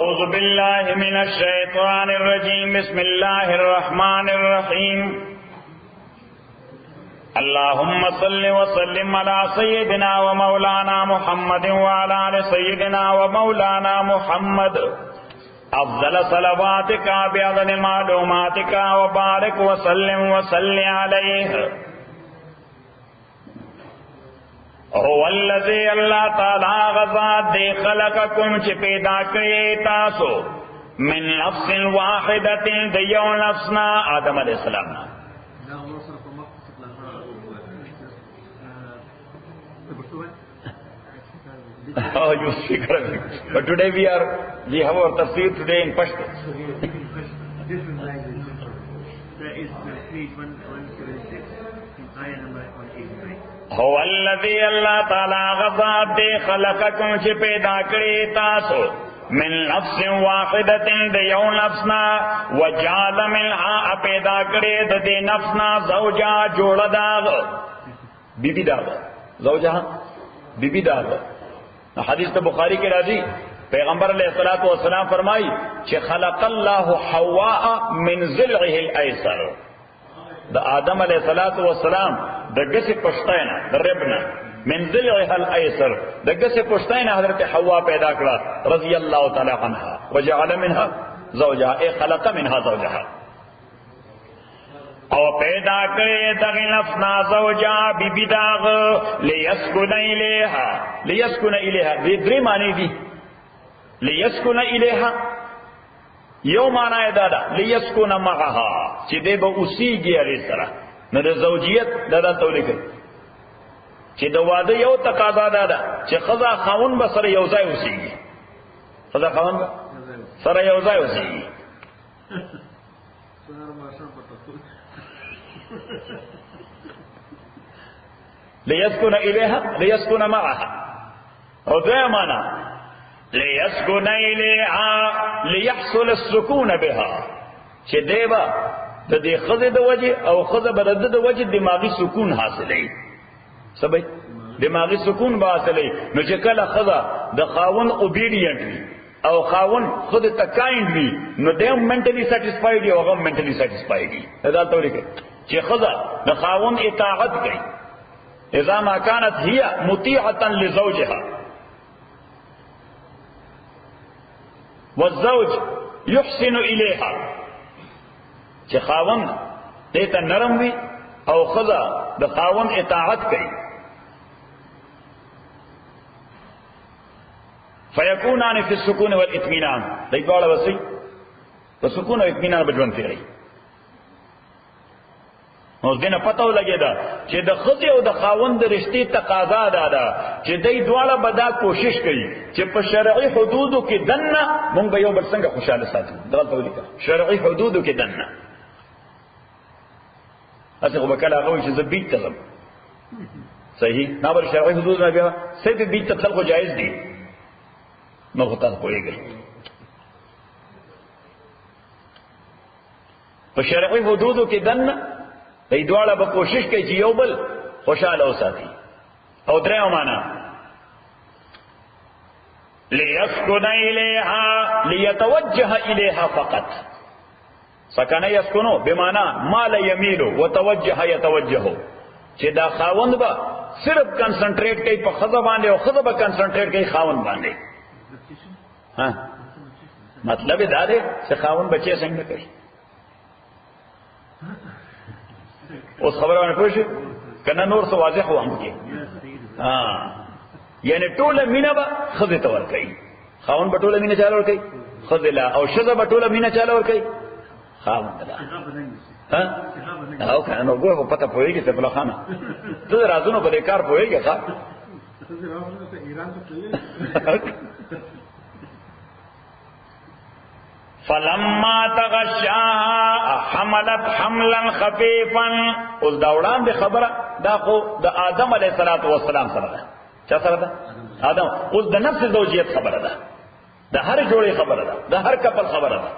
أعوذ بالله من الشيطان الرجيم بسم الله الرحمن الرحيم اللهم صل وسلم على سيدنا ومولانا محمد وعلى آل سيدنا ومولانا محمد أفضل صلواتك بعدد معلوماتك وبارك وسلم وصل عليه هو الذي اللہ تعالی غزاد دے خلقکم چی پیدا کری تاسو من نفس واحدت دیو نفسنا آدم علیہ السلام. Oh, you speak Arabic. But today we have our tafsir today in Pashto. Different language. There is page 176 in ayah number 189. هو الذي اللہ تعالی غزاد دے خلقکم چی پیدا کری تاسو من نفس واحدت دیو نفسنا وجعل منها پیدا کری دے نفسنا زوجا جوڑ داغ بی بی داغ زوجا بی بی داغ. حدیث تو بخاری کے راضی پیغمبر علیہ الصلوۃ والسلام فرمائی کہ خلق اللہ حواء من ضلعه الایسر. دا آدم علیہ الصلوۃ والسلام دغه پښتاینا دربنا من ضلعها الایسر دغه پښتاینا حضرت حوا پیدا کړه رضی الله تعالی عنها وجعل منها زوجها اي خلق منها زوجها او پیدا کړي دغه نفسنا زوجا بی بی داغ ليسكن الیها دې درې معنی دي. ليسكن الیها یو معنی دا ده ليسكن معها چې دې به اوسېږي علی سره. نو د زوجیت دا تولیک چې د واده یو تقاضا ده چې خزا خاون به سره یو ځای اوسېږي. خزا خاون سره یو ځای اوسېږي. ليسكن الیها ليسكن معها. او دوی معنا ليسكن الیها ليحصل السكون بها چې دیبا د دې خزه د وجه او خزه برد د وجه دماغي سکون حاصلې. سبې دماغي سکون به حاصلې. نو چې کله خزه د خاون اوبیډینټ وي او خاون خود ته کایند وي نو دیم منټلی سټیسفاید او هغه منټلی سټیسفاید دي. دا ته ولیکي چې خزه د خاون اطاعت کوي اذا ما كانت هي مطيعه لزوجها والزوج يحسن اليها. چې خاون دې ته نرم وي او خزه د خاون اطاعت کوي فيكونان في السكون والاطمئنان. دې ډول وسی په سکون او اطمینان بجوان تیری. نو دینه پته ولګیدا چې د خزه او د خاون د رشتې تقاضا ده چې دې دواړه به دا کوشش کوي چې په شرعي حدودو کې دنه مونږ به یو بل څنګه خوشاله ساتو. دا ته ولیکه شرعي حدودو کې دنه اسه خو بکله هغه چې زبیت تلم صحیح نه بر شرعي حدود نه بیا صرف بیت تل خو جایز دي. نو خو تاسو پوهیږئ په شرعي حدودو کې دنه دې دواړه به کوشش کوي چې یو بل خوشاله وساتي. او درېو معنا ليسكن الیها ليتوجه الیها فقط. سکنه یسکنو بمانا مال یمیلو وتوجه یتوجهو چې دا خاوند با صرف کنسنټریټ کوي په خزه باندې او خزه به کنسنټریټ کوي خاوند باندې. ها مطلب دا دی چې خاوند بچي څنګه کوي. اوس خبره باندې پوه شئ کنه نور څه واضح و هم کې. ها یعنی ټوله مینا به خزه ته ور کوي. خاوند به ټوله مینا چالو ور کوي خزه لا او شذ به ټوله مینا چالو ور کوي خاوند لا. ها او کنه نو ګوره پته پوهیږي ته بل خانه ته رازونو په دې کار پوهیږي ښا فلما تغشاها حملت حملا خفيفا. اوس دا وړاندې خبره دا خو د آدم علیه السلام سره ده. چا سره ده؟ آدم. اوس د نفس زوجیت خبره ده، د هر جوړې خبره ده، د هر کپل خبره ده.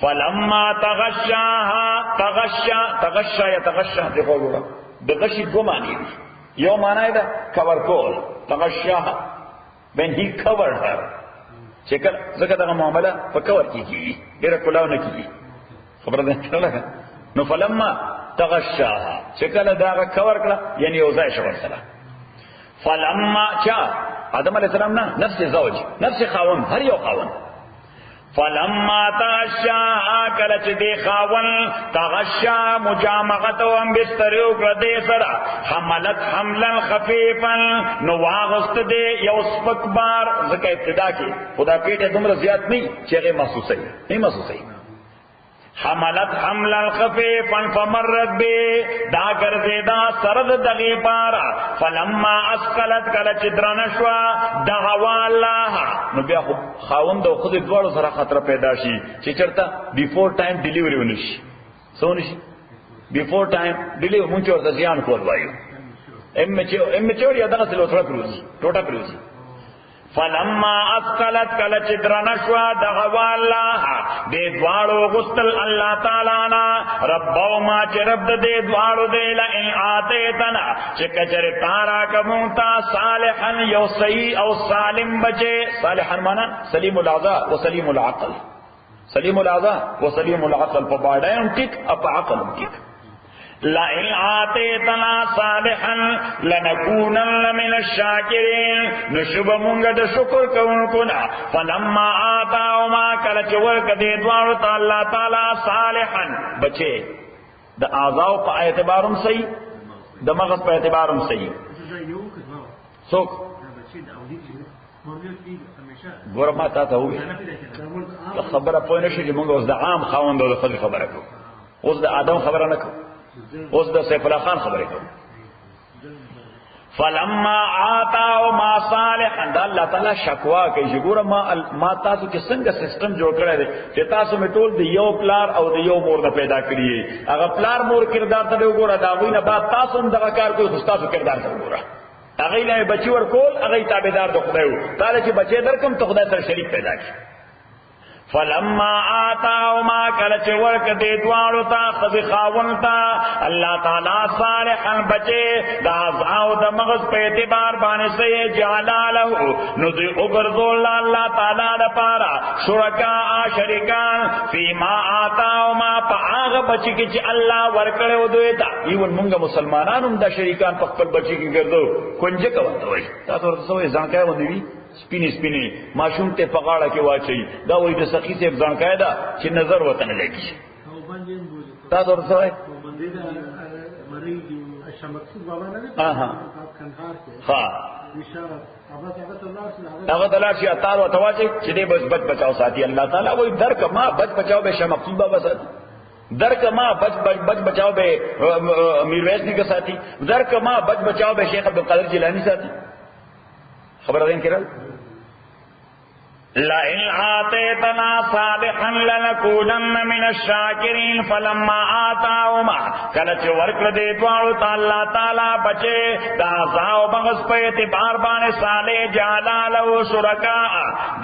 فلما تغشاها تغشا يتغشا دغه وګوره د غشي دوه معنی دي. یو معنی ده کور کول تغشاها when he covered her چې کله ځکه دغه معامله په کور کې کیږي ډېره کلاو نه کیږي خبره ده کړه نو فلما تغشاها چې کله دغه کور کړه یعنی یو ځای شو سره فلما چا آدم علیہ السلام نه نفس زوج نفس خاون هر یو خاون فلما تغشا کله چې دی خاون تغشا مجامعت او بستر او کړه سره حملت حملا خفيفا نو واغست دی یو سپک بار ځکه ابتدا کې خدا پیټه دومره زیات نه چې هغه محسوسه نه محسوسه حملت حملا خفيفا فمرت به دا ګرځیدا سرد دغه پارا فلما اسقلت کله چې درنشوا دعوا الله نو بیا خاوند او خود دوړو سره خطر پیدا شي چې چرته بیفور ټایم ډیلیوري ونشي سونه شي بیفور ټایم ډیلیوري مونږ ورته ځان کول وایو امچور یا دغه څلور ټوټه پروزي فلما اسقلت کله چې درنشوا دعوا الله دې دواړو غسل الله تعالی نا ربو ما چې رب دې دواړو دې لئن آتیتنا چې کچره تارا کومتا صالحا یو صحیح او سالم بچي صالحا معنا سلیم الاعضاء وسلیم العقل سلیم الاعضاء وسلیم العقل په باندې ټیک اپ عقل ټیک لئن آتیتنا صالحا لنکونن من الشاکرین نشب مونږ د شکر کوونکو نه فلما آتاهما کله چې ورک دې دوارو ته الله تعالی صالحا بچي د اعضاء په اعتبارم صحیح د مغز په اعتبارم صحیح څوک ګور ما تا ته وې خبره پوه نشي چې موږ اوس د عام خاوند او د خځې خبره کوو اوس د آدم خبره نه کوو اوس د سیف الله خان خبرې کوي فلما آتاو ما صالحا د الله تعالی شکوا کوي چې ګوره ما تاسو کې څنګه سیستم جوړ کړی دی چې تاسو می ټول د یو پلار او د یو مور نه پیدا کړی هغه پلار مور کردار ته وګوره دا غوینه بعد تاسو هم دغه کار کوي خو تاسو کردار ته وګوره هغه له بچي ورکول هغه تابعدار د خدای وو تعالی چې بچي درکم ته خدای سره شریک پیدا کړي فلما آتاهما کله چې ورک دې دوالو ته خذ خاون ته الله تعالی صالحا بچي دا او د مغز په اعتبار باندې سي جلاله نو دې وګرځول الله تعالی د پاره شرکا شریکان فيما آتاهما هغه بچي کې چې الله ورکړو دوی ته ایون موږ مسلمانانو د شریکان په خپل بچي کې ګرځو کنجه کوي تاسو ورته سوې ځان کوي ونی سپینی سپینی ماشوم ته پغاړه کې واچي دا وې د سخی سے ځان قاعده چې نظر وطن لګي تاسو ورته وای ها هغه دلار شي اتار او تواچي چې دې بس بچ بچاو ساتي الله تعالی وې درک ما بچ بچاو به شمقصود بابا ساتي درک ما بچ بچاو به میرویس نیکه ساتي درک ما بچ بچاو به شیخ عبدالقادر جیلانی ساتي خبر دین کړل لئن آتیتنا صالحا لنکونن من الشاکرین فلما آتاهما کله چې ورکړه دې دوالو ته الله تعالی بچي دا ځاو بغس په اعتبار باندې صالح جلاله شرکا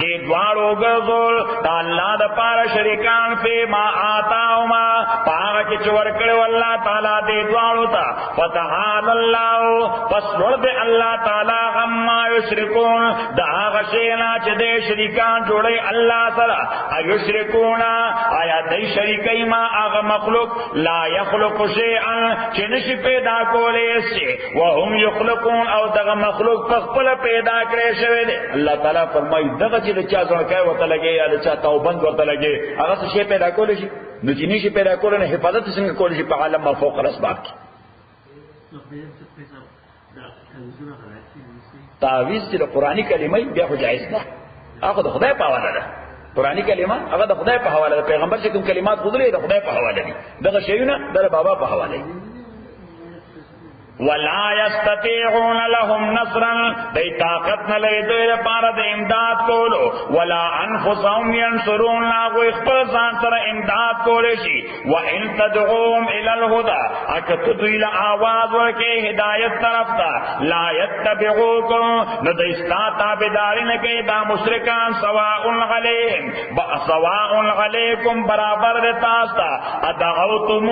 دې دوالو ګرځول دا الله د پاره شریکان په ما آتاهما پاره کې چې ورکړه الله تعالی دې دوالو ته فتحان الله پس ورته الله تعالی غما یشرکون دا غشینا چې دې شریک جوړي الله سره ايشركونا آیا دای شریکای ما هغه مخلوق لا يخلق شيئا چې نشي پیدا کولای شي وهم يخلقون او دغه مخلوق په خپل پیدا کړی شوی دی الله تعالی فرمایي دغه چې چا ځان کوي وته لګي یا چا توبند ورته لګي هغه څه پیدا کولای شي نو چې نشي پیدا کولای نه حفاظت څنګه کولای شي په عالم ما فوق الاسباب کې تعویذ چې قرآنی کلمې بیا خو جایز نه هغه د خدای په حواله ده قرآنی کلمه هغه د خدای په حواله ده پیغمبر چې کوم کلمات غوډلې د خدای په حواله دي دغه شیونه د بابا په حواله دي ولا يستطيعون لهم نصرا دای طاقت نه لري دوی لپاره د امداد کولو ولا انفسهم ينصرون لا خپل ځان سره امداد کولای شي وان تدعوهم الى الهدى اکت دوی له आवाज ورکه هدایت طرف ته لا يتبعوكم نو دای تابعداري نه کوي دا مشرکان سواء علیکم برابر د تاسو ادعوتم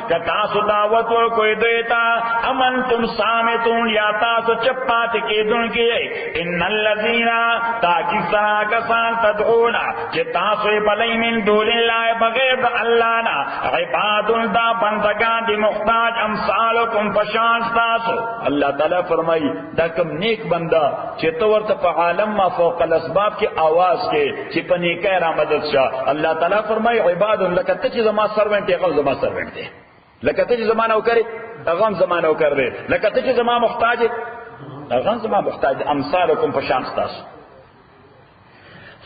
کتا سو دعوت ورکوي دوی ته انتم صامتون یا تاسو چپات کېدونکي ان الذين تاکسا کسان تدعون چې تاسو یې بلئ من دون الله بغیر د الله نه عباد دا بندگان دي محتاج امثالکم پشان تاسو. الله تعالی فرمایي دا کوم نیک بندا چې تو ورته په عالم ما فوق الاسباب کې आवाज کې چې په نیکه را مدد شه. الله تعالی فرمایي عباد لکه ته چې زما سروینټ یې غو زما سروینټ دی، لکه ته چې زما نوکر هغه هم زما نوکر دی، لکه ته چې زما محتاج هغه هم زما محتاج. امثالکم پشان تاسو.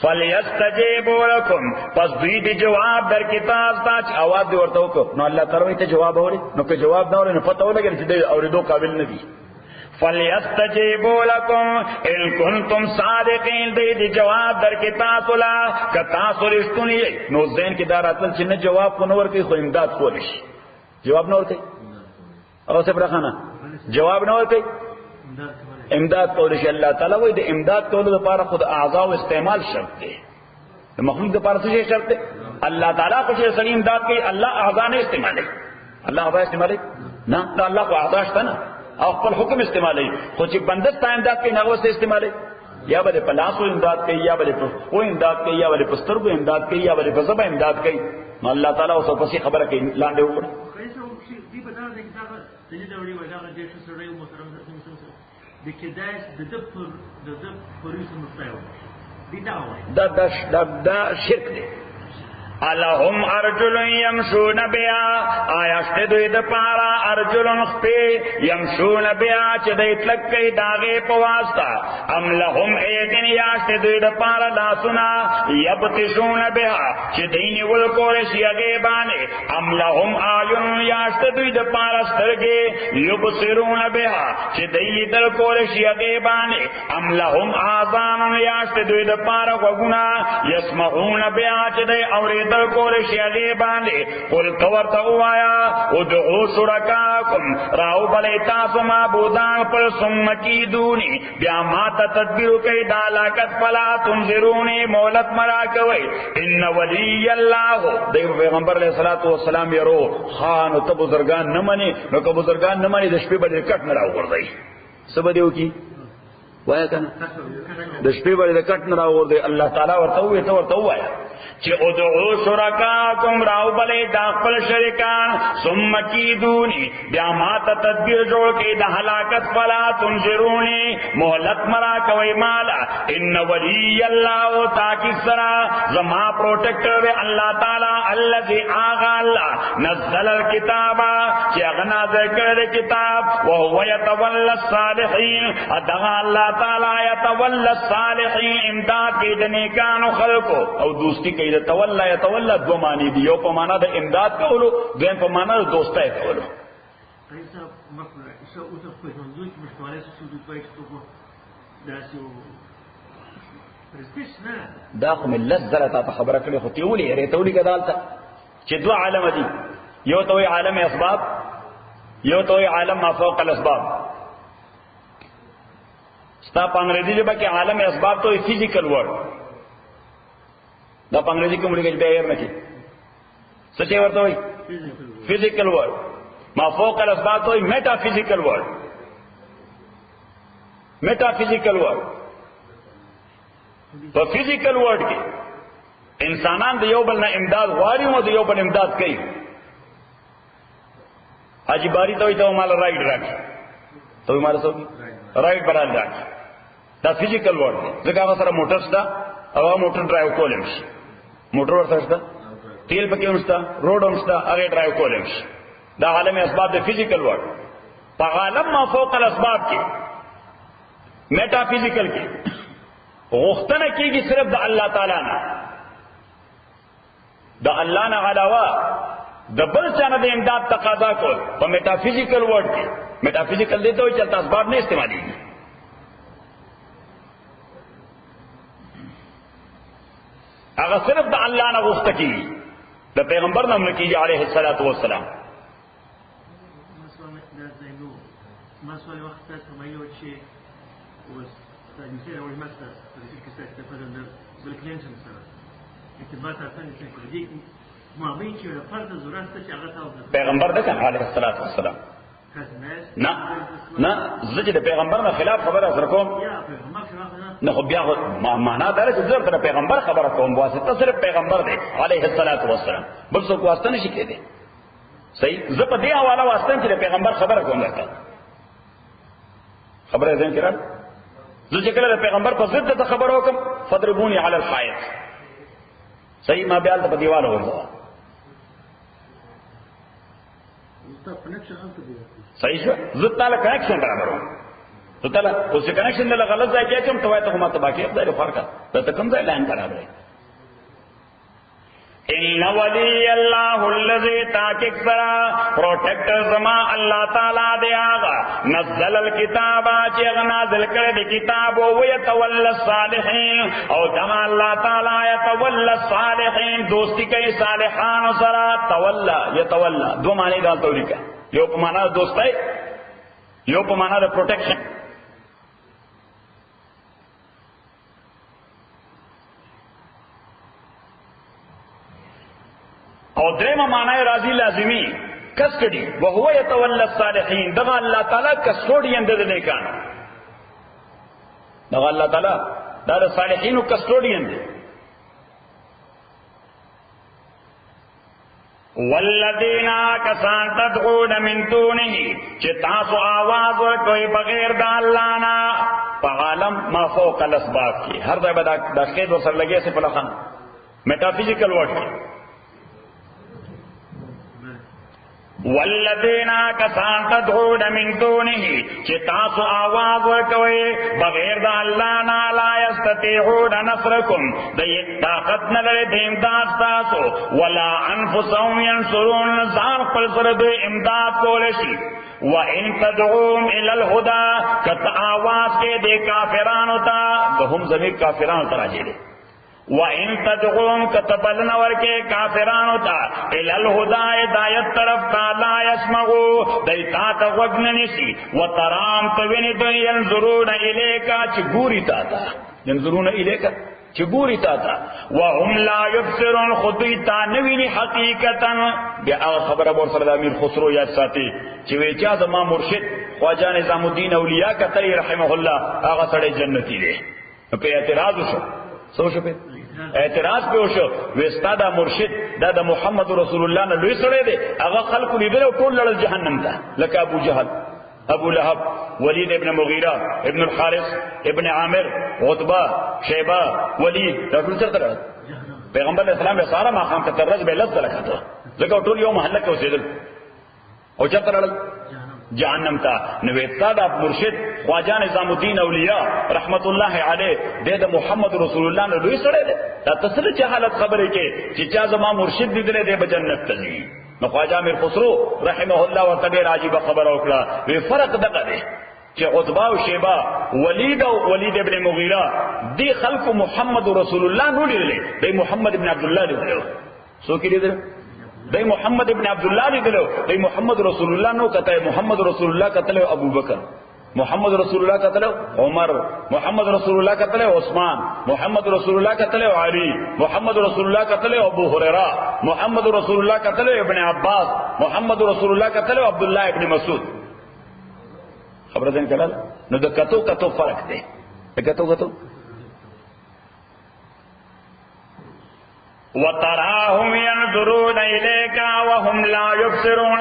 فلیستجیبوا لکم پس دوی دی جواب در کتاب تا چې आवाज دی ورته وکړو نو الله تعالی ته جواب اوري، نو که جواب نه اوري نو پته ولګي چې دی اوریدو قابل نه دي. فلیستجیبوا لکم ان کنتم صادقین دی جواب در کتاب لا کتا سرشتونی نو ذهن کې دار اتل چې نه جواب کو نور کوي خو امداد کول شي. جواب نور کوي او څه برخانه جواب نور کوي امداد کول شي. الله تعالی وایي د امداد کولو لپاره خود اعضاء او استعمال شرط دی. د مخلوق لپاره څه شرط دی؟ الله تعالی کو چې سړي امداد کوي الله اعضاء نه استعمالي. الله اعضاء استعمالي نه، الله کو اعضاء شته نه او خپل حکم استعمالي. خو چې بنده ته امداد کوي هغه څه استعمالي، یا به په لاس امداد کوي، یا به په خو امداد کوي، یا به په سترګو امداد کوي، یا به په زبا امداد کوي. نو الله تعالی اوس په څه خبره کوي لاندې وګورئ. دا شرک دی. الہم ارجل یمشون بیا آیاشت دوی دا پارا ارجل خپی یمشون بیا چه دی تلکی داغی پواستا ام لهم ایدن یاشت دوی دا پارا لاسونا یبتشون بیا چه دینی ولکورش یغیبانی ام لهم آیون یاشت دوی دا پارا سترگی یبصرون بیا چه دینی دلکورش یغیبانی ام لهم آزانون یاشت دوی دا پارا وگونا یسمعون بیا چه دی اوری در کول شیعه باندې قل کورته وایا ادعو شرکاکم راو بلی تاسو معبودان پر ثم کیدونی بیا ما ته تدبیر کوي دا لاکت فلا تنظرونی مولت مرا کوي ان ولی الله د پیغمبر علیہ الصلوۃ والسلام یرو خان او بزرگان نه منی نو که بزرگان نه منی د شپې باندې کټ نه راوړی سبا دیو کی وایا کنه د شپې باندې کټ نه راوړی. الله تعالی ورته وایا چې ادعو شرکاکم راو بلې دا خپل شریکان ثم کیدونی بیا ما ته تدبیر جوړ کې د هلاکت فلا تنظرونی مهلت مرا کوي مالا ان ولی الله تاکي سرا زما پروټیکټر الله تعالی الذي اغا الله نزل الكتاب چې اغنا ذکر کتاب او هو يتولى الصالحين ادغا الله تعالی يتولى الصالحين امداد کې د نیکانو خلقو او دوستی کې د تولا دو معنی دی، یو په معنا د امداد کولو، دویم په معنا د دوستۍ کولو. دا خو ملت زره تا خبره کړې خو تیولې ریتولې کدالته چې دوه عالم دي، یو ته وی عالم اسباب، یو ته وی عالم ما فوق الاسباب. ستا په انګریزي ژبه کې عالم اسباب ته فزیکل ورډ دا په انګریزي کې موږ کې بیا یې مکه څه چې ورته وي فزیکل ورډ. ما فوق الاسباب ته میټا فزیکل ورډ، میټا فزیکل ورډ. په فزیکل ورډ کې انسانان د یو بل نه امداد غواړي او د یو بل امداد کوي. حاجی باری ته وي ته مال رائټ راکړي ته مال سو رائټ بران راکړي. دا فزیکل ورډ دی ځکه هغه سره موټر شته او موټر ډرایو کولم شي، موټر ورته شته، تیل پکې ونشته، روډ ونشته، هغه ډرایو کولم شي. دا عالم اسباب د فزیکل ورډ. په عالم ما فوق الاسباب کې میټا فزیکل کې غوښتنه کېږي صرف د الله تعالی نه، د الله نه علاوه د بل چا نه د امداد تقاضا کول په میټا فزیکل ورډ کې. میټا فزیکل دې ته وایي چې اسباب نه استعمالېږي. هغه صرف د الله نه غوښته کیږي، د پیغمبر نه کیږي علیه الصلاۃ والسلام. پیغمبر ده کنه علیه الصلاۃ والسلام نه نه زه چې د پیغمبر نه خلاف خبره سره کوم نه خو بیا معنا دا چې زه د پیغمبر خبره کوم واسطه صرف پیغمبر دی علیه الصلاۃ والسلام بل څوک واسطه نشي کېدی صحیح زه په دې حواله واسطه چې د پیغمبر خبره کوم درته خبره ځین کړه زه چې کله د پیغمبر په ضد ته خبر وکم فضربوني علی الحائط صحیح ما بیا په دیوال ورځه صحیح شو زه تعالی کنیکشن برابرو زه تعالی اوس کنیکشن له غلط ځای کې کوم توای ته ما ته باقي خدای فرق ته کوم ځای لاین برابرې ان ولی اللہ الذی تاکک سرا پروٹیکٹر زما اللہ تعالی دے آغا نزل الکتاب چیغ نازل کرد کتاب ویتول الصالحین او دما اللہ تعالی یتول الصالحین دوستی کئی صالحان سرا تولا یتولا دو معنی دال تولی کا یو پمانا دوستی یو پمانا دا پروٹیکشن اور دریم معنی راضی لازمی کسٹڈی وهو يتولى الصالحین دغه الله تعالی کسٹوڈین د نیکانو دغه الله تعالی د صالحینو کسٹوڈین دی والذین کسان تدعون من دونه چې تاسو आवाज ورکوي بغیر د الله نه په عالم ما فوق الاسباب کی هر ځای به د خید وسر لګي سي په لخن میټافیزیکل ورډ والذین کسان تدعون من دونه چې تاسو आवाज ورکوي بغیر د الله نه لا یستطيعون نصرکم د طاقت نه لري د امداد تاسو ولا انفسهم ينصرون ځان خپل سره د امداد کول شي وان تدعوهم الى الهدى کت आवाज کې د کافرانو ته هم ضمیر کافرانو ته راځي وَإِن تَدْعُوهُمْ كَتَبَلْنَ وَرْكَ كَافِرَانُ تَا إِلَى الْهُدَى هدایت طرف تا لا يسمعوا دیتا تا وغن نشي وترام تویني تو ينظرون إليك چګوري تا تا ينظرون إليك چګوري تا تا وهم لا يبصرون خدای تا نویني حقیقتا بیا خبره ور سره د امیر خسرو یاد ساتي چې وچا زما مرشد خواجه نظام الدین اولیاء کتری رحمه الله هغه سره جنتی دی په اعتراض وشو سو شو په اعتراض په وشو وستا دا مرشد دا محمد رسول الله نه لوی سره دی هغه خلق لیدل ټول لړل جهنم ته لکه ابو جهل ابو لهب ولید ابن مغیره ابن الحارث ابن عامر عتبہ شیبہ ولید دا ټول څه پیغمبر اسلام به سارا ماقام ته ترج به لږ لکه ځکه ټول یو محله کې اوسېدل او چا ترل جهنم تا نویتا دا مرشد خواجہ نظام الدین اولیاء رحمت الله علیه د محمد رسول الله نه لوی سره ده تسل جهالت خبره کې چې چا زما مرشد دې دې به جنت ته ځي نو خواجہ امیر خسرو رحمه الله ورته ډېر عجیب خبره وکړه وی فرق دغه دی چې عتبہ او شیبہ ولید او ولید ابن مغیره دی خلق محمد رسول الله نو لیدل دی محمد ابن عبد الله لیدل سو کې لیدل دی محمد ابن عبد الله لیدلو دی محمد رسول الله نو کته محمد رسول الله کتل ابو بکر محمد رسول الله کتل عمر محمد رسول الله کتل عثمان محمد رسول الله کتل علی محمد رسول الله کتل ابو هريره محمد رسول الله کتل ابن عباس محمد رسول الله کتل عبد الله ابن مسعود خبر دین کړه نو د کتو فرق دی کتو وَتَرَاهُمْ يَنْظُرُونَ إِلَيْكَ وَهُمْ لَا يُبْصِرُونَ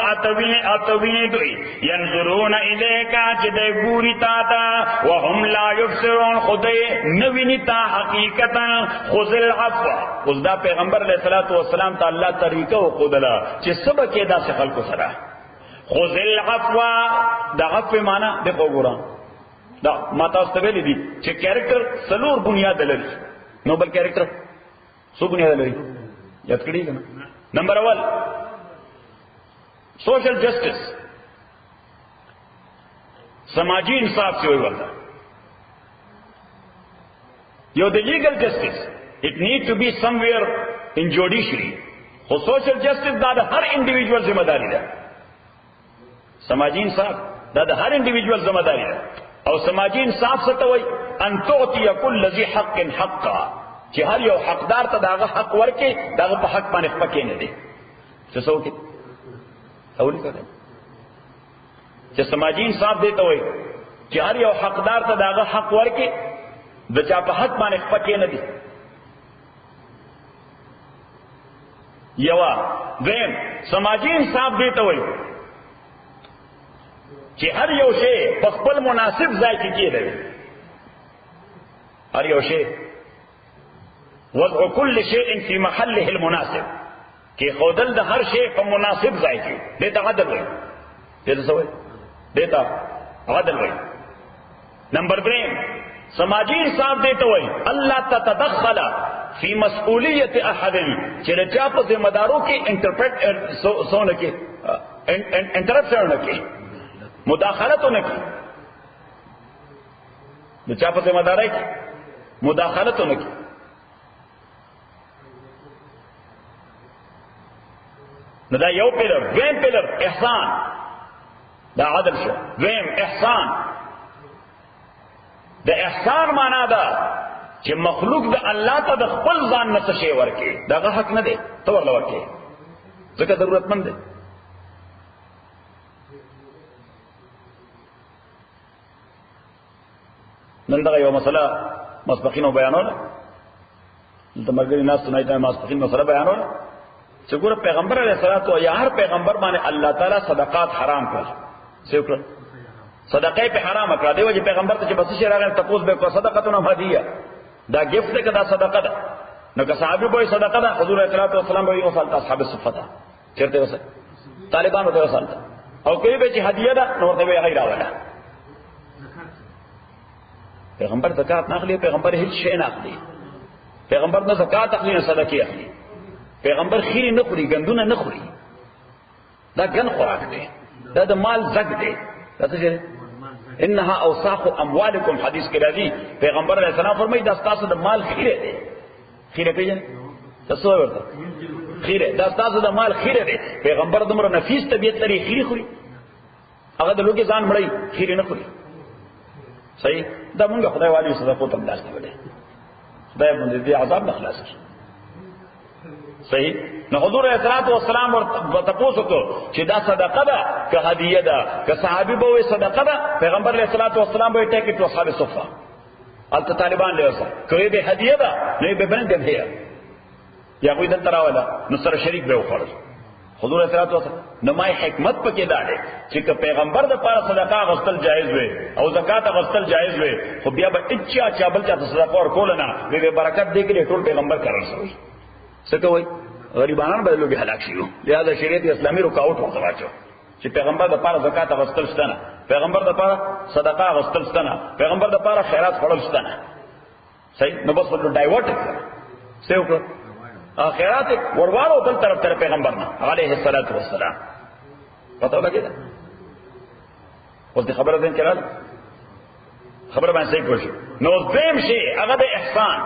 أَتَوِينِ دوی يَنْظُرُونَ إِلَيْكَ چې د ګوري تا تا وَهُمْ لَا يُبْصِرُونَ خدای نویني تا حقیقتا خذ العفو اوس دا پیغمبر علیه الصلاۃ والسلام ته الله طریقه وقودله چې سبا کې دا څه خلکو سره خذ العفو دا عفو معنا د وګورم دا ما تاسو ته ویل دي چې کیریکټر سلور بنیاد لري نو بل کیریکټر سو بنیاد لري یاد کړئ کنه نمبر 1 سوشل جسٹس سماجی انصاف سے ورته یو د لیګل جسٹس اٹ نیڈ ټو بی سم ویئر ان جوډیشری خو سوشل جسٹس دا د هر انډیویډوال ذمہ داری ده سماجی انصاف دا د هر انډیویډوال ذمہ داری ده او سماجی انصاف څه ته وایي ان تعطي كل ذي حق حقا چې هر یو حقدار ته داغه حق ورکې داغه په حق باندې پکې نه دی څه څوک اولی کړه چې سماجی انصاف دی ته وایي چې هر یو حقدار ته داغه حق ورکړي د چا په حق باندې خپکې نه دي. یوا دویم سماجی انصاف دی ته وایي چې هر یو شی په خپل مناسب ځای کې کېږي. هر یو شی وضع كل شيء في محله المناسب کې خودل د هر شی په مناسب ځای کې دته عدل وایي. دته څه وایي؟ دته عدل وایي. نمبر 3 سماجی انصاف دیتا وایي الله تتدخل فی مسئولیت احد چې چا په ذمہ دارو کې سونه کې انټرپشن نه کې مداخلت نه کې د چا په ذمہ داري کې مداخلت نه کې. نو دا یو پیلر. دویم پیلر احسان، دا عدل شو. دویم احسان. د احسان معنا ده چې مخلوق د الله ته د خپل ځان نه څه شی ورکړي، دغه حق نه دی ته ورله ورکړي ځکه ضرورتمند دی. نن دغه یو مسله ماسپخین بیانوله، دلته ملګري ناستو نه دا ماسپخین مسله بیانوله چې ګوره پیغمبر علیه الصلاۃ و یا هر پیغمبر باندې الله تعالی صدقات حرام کړل. څه وکړل؟ صدقه په حرام کړه. دی وجه پیغمبر ته چې بس شي راغی تپوس به کو صدقه هدیه دا گفت ده کدا صدقه ده. نو که صحابه به صدقه ده حضور صلی الله علیه وسلم به وصلت اصحاب الصفه چرته وسه طالبان ته وصلت او کوي به چې هدیه ده نو ورته غیر اوله. پیغمبر زکات نه اخلي، پیغمبر هیڅ شی نه اخلي. پیغمبر نه زکات اخلي نه صدقه اخلي. پیغمبر خیری نه خوري، ګندونه نه خوري. دا ګن خوراک دی، دا د مال زګ دی. دا څه انها اوساخ اموالکم حدیث کې راځي. پیغمبر علیه السلام فرمایي دا تاسو د مال خیره دی. خیره پیژنئ تاسو ورته خیره دا تاسو د مال خیره دی. پیغمبر دمر نفیس طبیعت لري، خیری خوري. هغه د لوګي ځان مړی خیره نه خوري. صحیح دا مونږ خدای والی صدقو ته ملاس کړي، خدای باندې دې عذاب نه خلاص کړي. صحیح نو حضور علیہ الصلوۃ والسلام ورته تاسو کو چې دا صدقه ده که هدیه ده که صحابي به صدقه ده. پیغمبر علیہ الصلوۃ والسلام به ټیک ټو اصحاب صفه البته طالبان له وسه کوي به هدیه ده نه به بند ده یا کوئی دلته راولا نو سره شریک به وخورل. حضور علیہ الصلوۃ والسلام نمای حکمت پکې دا ده چې پیغمبر د پاره صدقه غسل جایز وي او زکات غسل جایز وي، خو بیا به اچا بل چا صدقه ور کول نه به برکت دې کې ټول پیغمبر کړل شوی. څه کوي؟ غریبانان به لوګي هلاک شيو. لہذا شریعت اسلامي رکاوټ ورته واچو چې پیغمبر د پاره زکات غسل ستنه، پیغمبر د پاره صدقه غسل ستنه، پیغمبر د پاره خیرات خورل ستنه. صحیح نو بس ورته ډایورټ کړ. څه وکړ؟ خیرات ورواړو بل طرف ته پیغمبر نه علیه الصلاۃ والسلام. پته لګیدا اوس دې خبره ده کړه خبره باندې صحیح کوشش. نو دیم شي هغه د احسان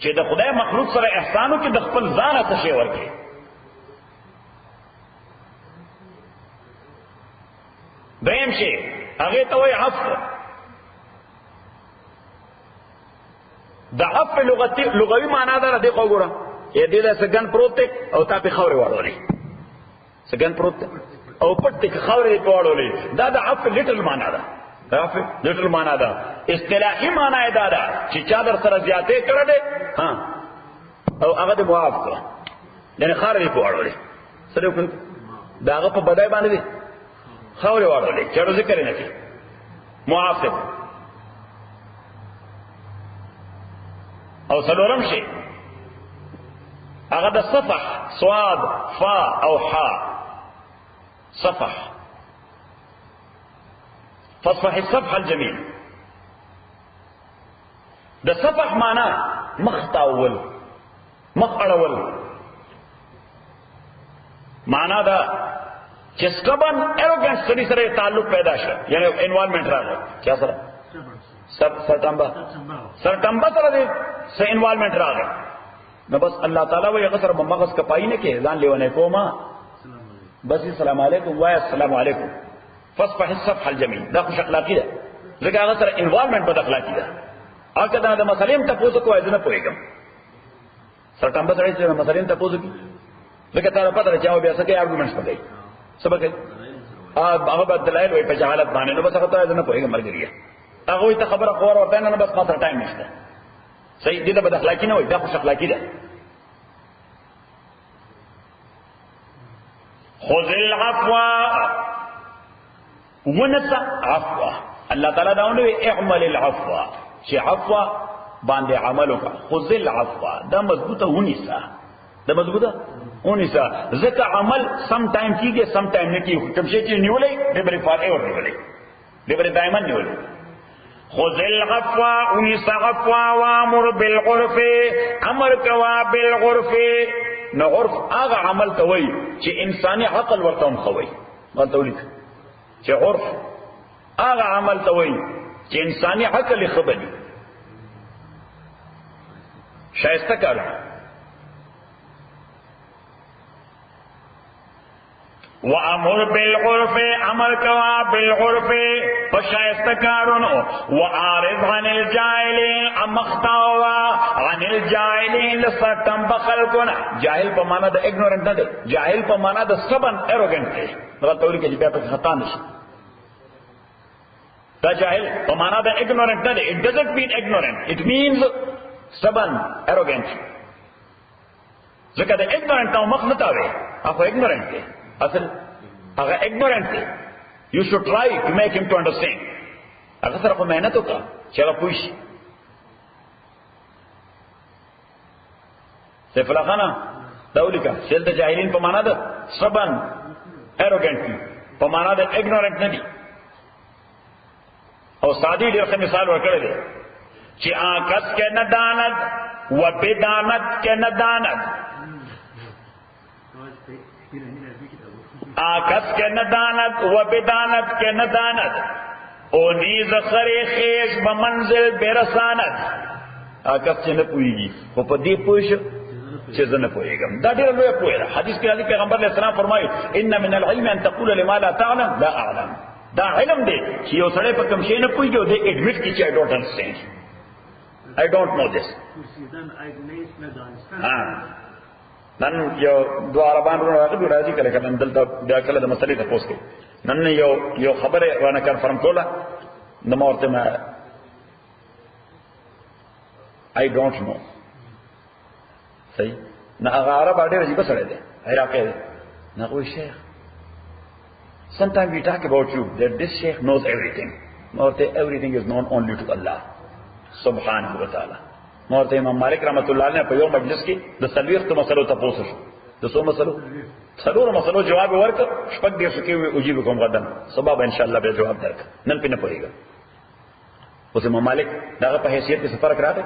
چې د خدای مخلوق سره احسانو کې د خپل ځان ته شی ورکړي. دیم شي هغه ته وایي عفو. د عفو لغوي معنا ده دې وګوره یې دې له سګن پروت او تا په خاورې واړولې سګن پروت او پټ کې خاورې په واړولې دا د عفو لټل معنا ده. عفو لټل معنا ده. اصطلاحي معنا یې دا ده چې چا در سره زیاتې کړې ده ها او هغه دې معاف کړه یعنی خاورې په واړولې سره وکړه دا هغه په بدای باندې دي خاورې واړولې چېرې ذکر نه کوي معاف کړه. او څلورم شي هغه د صفح صاد فا او حا صفح فصفح الصفح الجميل. د صفح معنا مخ تاول مخ اړول معنا دا چې سټبن ایروګنس سړي سره تعلق پیدا شي یعنی انوالومنت راغی. چا سره؟ سرټمبا سره دې سه انوالومنت راغی. نو بس الله تعالی وایي هغه سره مغز کپای نه کې ځان لیونه کوما بس السلام علیکم وای السلام علیکم فصفح الصفح الجميل. دا خوش اخلاقی ده ځکه هغه سره انوالومنت بد اخلاقی ده. اګه دا د مسلیم ته پوسو کوی ځنه پويګم سرټمبا سره چې مسلیم ته پوسو کی ځکه تعالی پته راځي بیا څه کې ارګومنټس پکې سبا کې هغه به دلایل وي په جهالت باندې، نو بس هغه ته نه پوهېږم ملګري، هغه ته خبره خور ورته نه، بس ما سره ټایم نشته. صحیح دي، دا بد اخلاقی نه وي، دا خوش اخلاقی ده. خذ العفو ونسى عفو، الله تعالی دا ونه اعمل العفو، چې عفو باندې عمل وکړه. خذ العفو دا مضبوطه ونیسا، دا مضبوطه ونیسا، ځکه عمل سم ټایم کیږي سم ټایم نه کیږي. کوم شي چې نیولې دبر فار ایور نیولې دبر دایمن نیولې. خذ العفو ونسى عفو وامر بالعرف، امر کوا بالعرف. نو عرف هغه عمل ته وایي چې انساني عقل ورته هم خوي، ورته ولیک چې عرف هغه عمل ته وایي چې انساني عقل یې خبري شایسته کار. وامر بالعرف، امر کوا بالعرف فشایسته کارونو. واعرض عن الجاهلین، امختاوا عن الجاهلین لستم بخل کنا. جاهل په معنا د اگنورنت نه دی، جاهل په معنا د سبن ایروګنت دی. نو تاسو کې چې بیا په خطا نشي، دا جاهل په معنا د اگنورنت نه دی. it doesn't mean ignorant, it means stubborn, arrogant. ځکه د ignorant نو مخ نه تاوي، هغه ignorant دی، اصل هغه ignorant دی. you should try to make him to understand. هغه سره په مهنت وکړه چې هغه پوه شي. سیف الله خان دا ولیکه چې د جاهلین په معنا د stubborn, arrogant په معنا د ignorant نه دي. او سادی ډېر ښه مثال ورکړی دی چې آکس کې ندانت و بدانت کې ندانت، آکس کے ندانت و بدانت کے ندانت، او نیز خری خیش بمنزل برسانت. آکس چې نه پوهیږي خو په دې پوه شو چې زه نه پوهیږم. دا ډېره لویه پوهه ده. حدیث کې راځي پیغمبر علیه السلام فرمایي ان من العلم ان تقول لما لا تعلم لا اعلم. دا علم دی چې یو سړی په کوم شي نه پوهیږي او دې اډمیټ کړي چې I don't understand, I don't know this. نن یو دوه عربان راځي کله کله دلته بیا کله د مسلې ته پوښتنه. نن یو خبره ورانه کنفرم کوله، نو ما ورته ما I don't know. صحیح نه هغه عرب ډېر عجیب سره دی، عراقي دی. نه وایي شیخ sometimes we talk about you that this sheikh knows everything. نورته everything is known only to Allah سبحانه وتعالى. نورته امام مالک رحمت الله علیه په یو مجلس کې د سلويخت مسلو ته پوښتنه شو. د څو مسلو؟ څلور مسلو جواب ورکړ. شپږ دې سکه وي اجيب کوم غدن سبب ان شاء الله به جواب درک. نن پینې پوهیږي. اوس امام مالک دغه په حیثیت کې سفر کراته.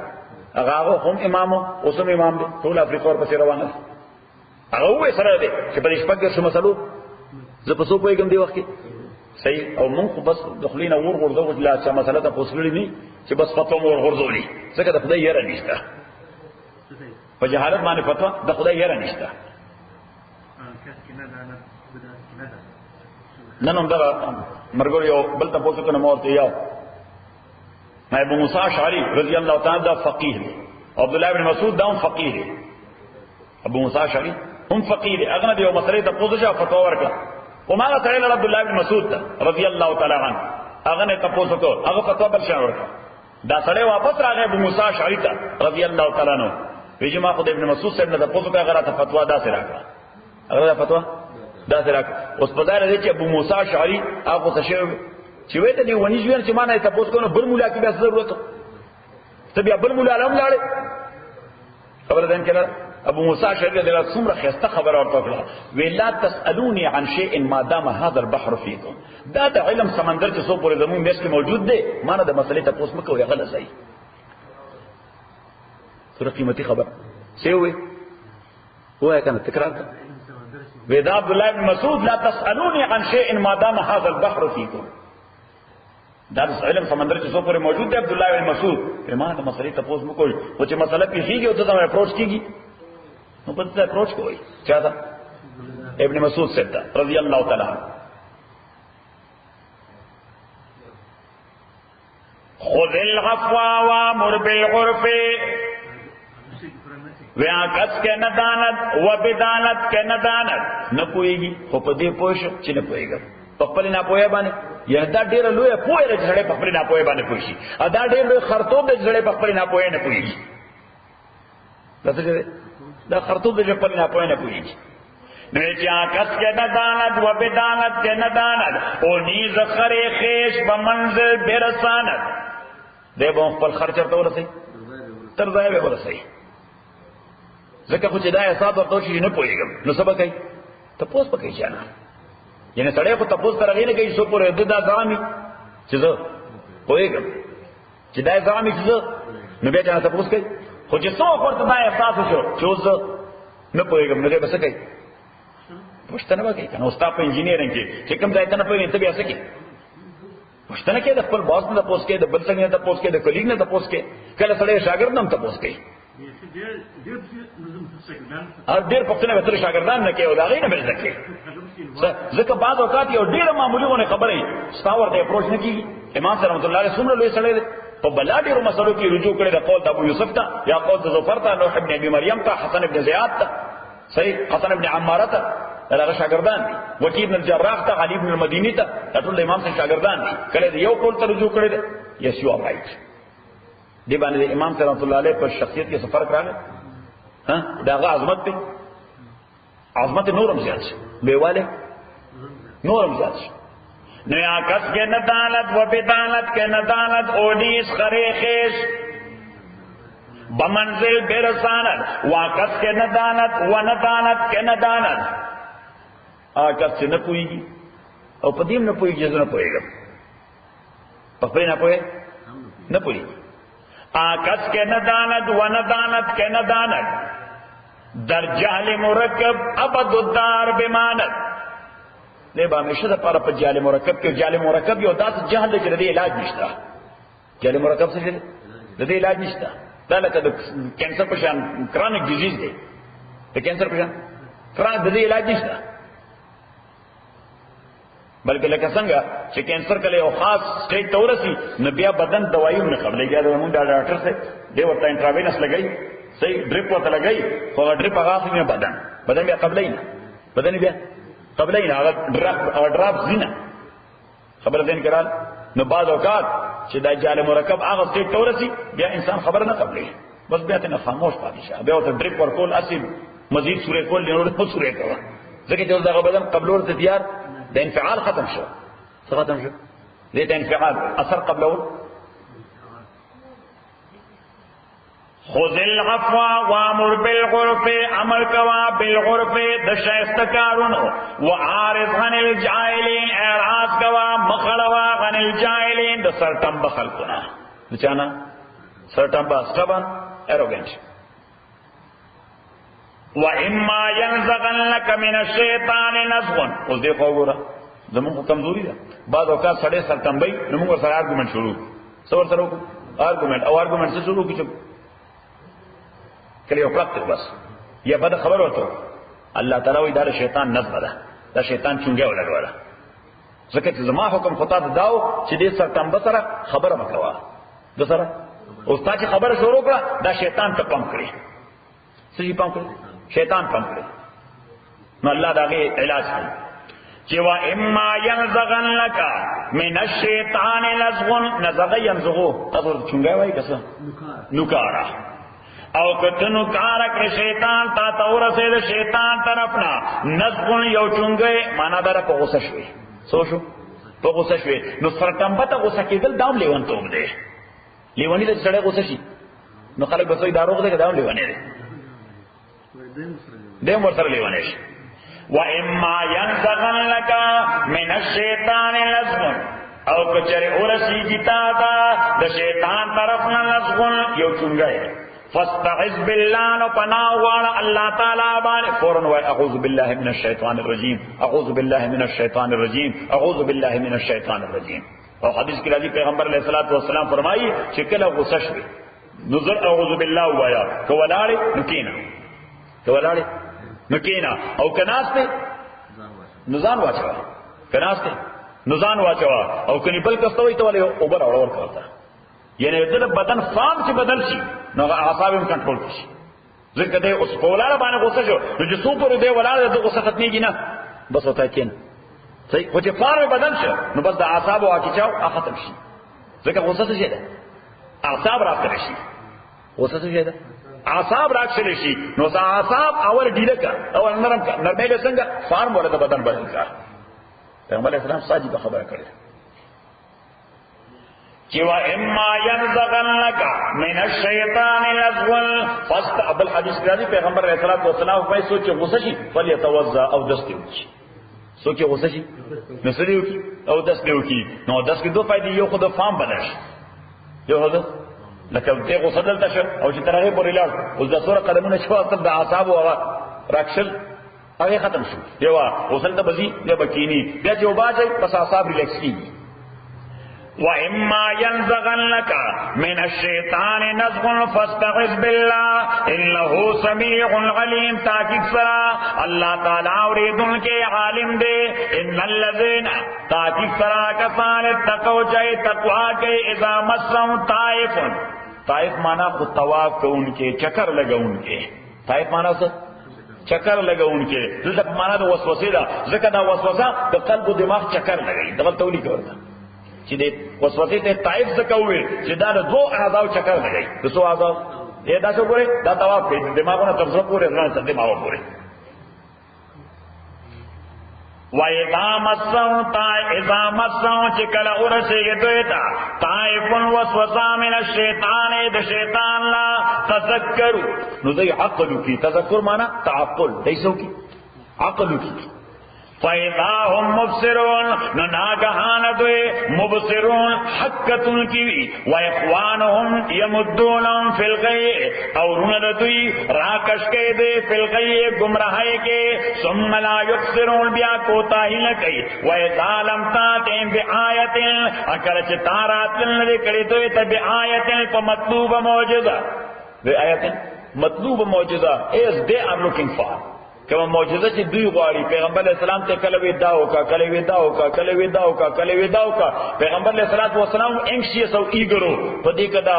هغه هم امام او اوس هم امام دی. ټول افریقا ور پسې روانه. هغه وې سره دی چې په شپږ دې مسلو زه په څو پوهیږم دی وخت کې. صحیح او مونږ بس دخلينا ور غردو لا چې مسله ته پوښتنه نه چې بس فتوا مور غردولي څنګه د خدای یاره نشته په جهالت باندې فتوا د خدای یاره نشته. نن هم دا مرګ یو بل ته پوښتنه کوم ورته یو ابو موسی اشعری رضی الله تعالی دا فقيه دی. عبد الله بن مسعود دا هم فقيه دی. ابو موسی اشعری هم فقيه دی. هغه د یو مسلې ته پوښتنه فتوا ورکړه. وما تعالى عبد الله بن مسعود رضی الله تعالی عنہ هغه نه تاسو کو هغه فتوا بل شان ورکړه. دا سړی واپس راغی ابو موسی اشعری ته رضی الله تعالی عنہ ویجه ما خدای ابن مسعود صاحب نه تاسو کو هغه ته فتوا دا سره راکړه. هغه فتوا دا سره راکړه. اوس په ځای دی چې ابو موسی اشعری هغه څه شی چې وې ته دی ونی ژوند چې ما نه تاسو کو نو بل مولا کې به ضرورت ته بیا بل مولا لم لاړې خبر ده کله. ابو موسی اشعری رضی الله څومره خسته خبر ورته کړه ویلا تسالوني عن شيء ما دام هذا البحر فيكم. دا د علم سمندر چې څو پورې زمون مېس کې موجود دی ما نه د مسلې ته پوښتنه مکو یا غلط صحیح سره قیمتي خبر څه وي هو کنه تکرار ودا عبد الله بن مسعود لا تسالوني عن شيء ما دام هذا البحر فيكم. دا د علم سمندر چې څو پورې موجود دی عبد الله بن مسعود ما د مسلې ته پوښتنه مکو او چې مسله پیږي او ته دا اپروچ کیږي نو په دې اپروچ کوی چا دا ابن مسعود سیدا رضی الله تعالی عنہ. خذ العفو وامر بالعرف ویا کس کې ندانت و بدانت کې ندانت نه پويږي خو په دې پوښ چې نه پويږي په خپل ناپوهه باندې یا دا ډېر لوی پوهه ده چې سړی په خپل ناپوهه باندې پوه شي دا ډېر لوی خرطوب ده چې سړی په خپل ناپوهه نه پوهېږي دا خرطوب ده چې خپل ناپوهه نه پوهېږي نو چې کس کې ندانت و بدانت کې ندانت او نیز خرې خیش به منزل برسانت دی به خپل خرچ ورته ورسوي تر ځایه به ورسوي ځکه خو چې دا احساس ورته وشي نه پوهېږم نو څه به کوي تپوس به کوي چا نه یعنی سړی خو تپوس تر هغې نه کوي څو پورې ده دا زغمي چې زه پوهېږم چې دا زغمي چې زه نو بیا چا نه تپوس کوي خو چې څوک ورته دا احساس وشو چې اوس زه نه پوهېږم نو دی به څه کوي پوښتنه وکړي کنه استاد په انجینرینګ کې چې کوم ځای ته نه پوهېږي ته بیا څه کوي پوښتنه کوي د خپل باس نه تپوس کوي د بل څنګه نه تپوس کوي د کلیګ نه تپوس کوي کله سړی شاګرد نه هم تپوس کوي او ډېر پوښتنه به تر شاګردان نه کوي او د هغې نه به زده کوي ځکه بعض اوقات یو ډېره معمولي غونې خبرې ستا ورته اپروچ نه کېږي امام صاحب رحمت الله علیه څومره لوی سړی دی په بلا ډېرو مسلو کې رجوع کړی د قول د ابو یوسف ته یا قول د ظفر ته نوح ابن ابي مریم ته حسن ابن زیاد ته صحیح حسن ابن عماره ته هغه شاګردان دي وکیل بن الجراح ته علي بن المديني ته ټول امام صاحب شاګردان دي کله یو قول ته رجوع کړی دی یس یو رائټ دی باندې امام صاحب رحمت الله علیه په شخصیت کې څه فرق راغی ها داغه عظمت دی عظمت نورم زیات شي بیواله نورم زیات شي نو یا کس کې ندانت و بدانت کې ندانت اودیس خری خیش بمنزل برسانت واکس کې ندانت و ندانت کې ندانت آکس چې نه پوهېږي او په دې نه پوهېږي چې زه نه پوهېږم په خپل نه پوهې نه پوهېږي آکس کې ندانت و ندانت کې ندانت در جهل مرکب ابد الدار بمانت نه به همیشه د پاره په جهل مرکب کې جهل مرکب یو داسې جهل دی چې د دې علاج نشته جهل مرکب څه دی د دې علاج نشته دا لکه د کینسر په شان کرونیک ډیزیز دی د کینسر په شان کرونیک د دې علاج نشته بلکې لکه څنګه چې کینسر کله یو خاص سټیج ته ورسي نو بیا بدن دوایو نه قبلېږي دا موږ ډاکټر سره دی ورته انټراوینس لګي صحیح ډریپ ورته لګي خو ډریپ هغه اخلي نه بدن بیا قبلې نه بدن بیا قبلې نه هغه ډراپ زینه خبر دین کړه نو بعض اوقات چې دا جال مرکب هغه سټیج ته ورسي بیا انسان خبر نه قبلې بس بیا ته خاموش پاتې شه بیا ورته ډریپ ورکول اصل مزید سورې کول نه ورته سورې کوه ځکه چې دا بدن قبلور ته تیار ده انفعال ختم شو ختم شو ليه ده انفعال اثر قبله خذ العفو وامر بالعرف عمل کوا بالعرف د شایستکارونو وعارض عن الجاهلین اعراض کوا مخلوا عن الجاهلین د سرټم بخلقنا بچانا سرټم باستبن ایروګنٹ واما ينزغنك من الشیطان نزغ اوس دې وګوره زموږ کمزوري ده بعض اوقات سړی سرټمبي نو موږ سره آرګومنټ شروع سره آرګومنټ او آرګومنټ څه شروع کیږي کله یو پراکټیک بس یا بد خبر وته الله تعالی وی دا شیطان نزغ ده دا شیطان څنګه ولګوله ځکه چې زما حکم خطا داو چې دې سرټمبه سره خبره وکوا د سره او تاسو خبره شروع کړه دا شیطان ته پم کړی څه پم کړی شیطان پم کړی نو الله داغه علاج کوي چې وا اما ينزغن لك من الشیطان نزغ نزغ ينزغو تاسو څنګه وایي کسه نوکارا او کته نوکارا کړ شیطان تا تورسه د شیطان طرفنا نزغ یو څنګه معنا دره په غوسه شوی سو شو په غوسه شوی نو سرټمبه ته غوسه کېدل دام لیوان توم دی لیوانی د سړی غوسه شي نو خلک به سوی داروغ دی دام لیوانی دی دیم ورسره لیوانی شي وَإِمَّا يَنزَغَنْ لَكَ مِنَ الشَّيْطَانِ نَزْغٌ او کچره ورسیږي تا دا د شیطان طرفنا نزغ یو څنګه فاستعذ بالله نو پناه واړه الله تعالی باندې فورن وای اعوذ بالله من الشیطان الرجیم اعوذ بالله من الشیطان الرجیم اعوذ بالله من الشیطان الرجیم او حدیث کې راځي پیغمبر علیه الصلاۃ والسلام فرمایي چې کله غوسه شي نظر اعوذ بالله وایا کولاړي نکینا کولاړي نکینا او کناسته نزان واچوا کناسته نزان واچوا او کني بل کستوي ته ولې اوبر اور کرتا یعنی د بدن فام چې بدل شي نو اعصاب هم کنټرول شي ځکه دې اوس په ولاړه باندې غوسه شو نو چې څو پر دې ولاړه د غوسه ختميږي نه بس وتا کین صحیح خو چې فار بدل شو نو بس د اعصاب واقعاو ختم شي ځکه غوسه څه ده اعصاب راځي شي غوسه څه ده اعصاب راځي شي نو اعصاب اول ډیله کا او نرم کا نرمه څنګه فارم ولا د بدن بدل کا پیغمبر اسلام صادق خبره کړې چې وا اما ينزغنك من الشیطان نزغ فاستعب الحديث راځي پیغمبر علیه الصلاه والسلام په سوچ غوسه شي فليتوضا او دستي وشي سوچ غوسه شي نسریو کی او دستي وکي نو داس کې دوه فائدې یو خود فام بلش یو هدا لکه دې غوسه دلته شو او چې ترغه پورې لاړ اوس د سوره قدمونه شو اصل د اعصاب او راکشل هغه ختم شو یو غوسه ته بزي یا بکینی بیا چې وباځي پس اعصاب ریلیکس کیږي وَإِمَّا يَنزَغَنَّكَ مِنَ الشَّيْطَانِ نَزْغٌ فَاسْتَعِذْ بِاللَّهِ إِنَّهُ سَمِيعٌ عَلِيمٌ تاکید سرا اللہ تعالیٰ اوریدن کے عالم دے ان الذین تاکید سرا کسان اتقوا جائے تقوا کے اذا مسهم طائف طائف مانا خود طواف کو ان کے چکر لگا ان کے طائف مانا سے چکر لگا ان کے دلتک مانا دا وسوسے دا ذکر دا وسوسہ دا قلب و دماغ چکر لگئی دغل تولی کرتا چې د وسوسې ته طائف زکوي چې دا د دوه اعضاء چکر لګي د څو اعضاء یې دا څو ګوري دا طواف کوي دماغونه تر څو پورې ځان ته دماغ پورې وَإِذَا مَسَّهُ چې کله ورسېږي دوی ته طائف وسوسه من الشیطان د شیطان لا تذکروا نو دوی عقل کی تذکر معنا تعقل دیسو کی عقل کی فَإِذَا هُمْ مُبْصِرُونَ نَاگَهَانَ دوی مبصرون حقتن کی وَإِخْوَانُهُمْ يَمُدُّونَهُمْ فِي الْغَيِّ اورون دوی راکش کے دے فی الغی گمراہی کے ثم لا يبصرون بیا کوتاہی نہ کئی وَإِذَا لَمْ تَأْتِهِمْ بِآیَةٍ اگر چتارات لے کڑی دوی تے بِآیَةٍ فمطلوب معجزہ بِآیَةٍ مطلوب معجزہ is they are looking for کما معجزه چې دوی غواړي پیغمبر اسلام ته کله وی داو کا کله وی داو کا کله وی داو کا کله وی داو کا پیغمبر علیہ الصلوۃ والسلام انکشیس او ایګرو په دې کدا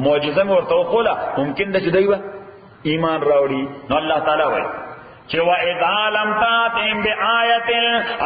معجزه ورته وقوله ممکن ده چې دوی ایمان راوړي نو الله تعالی وایي چې وا اذا لم تاتم بآیت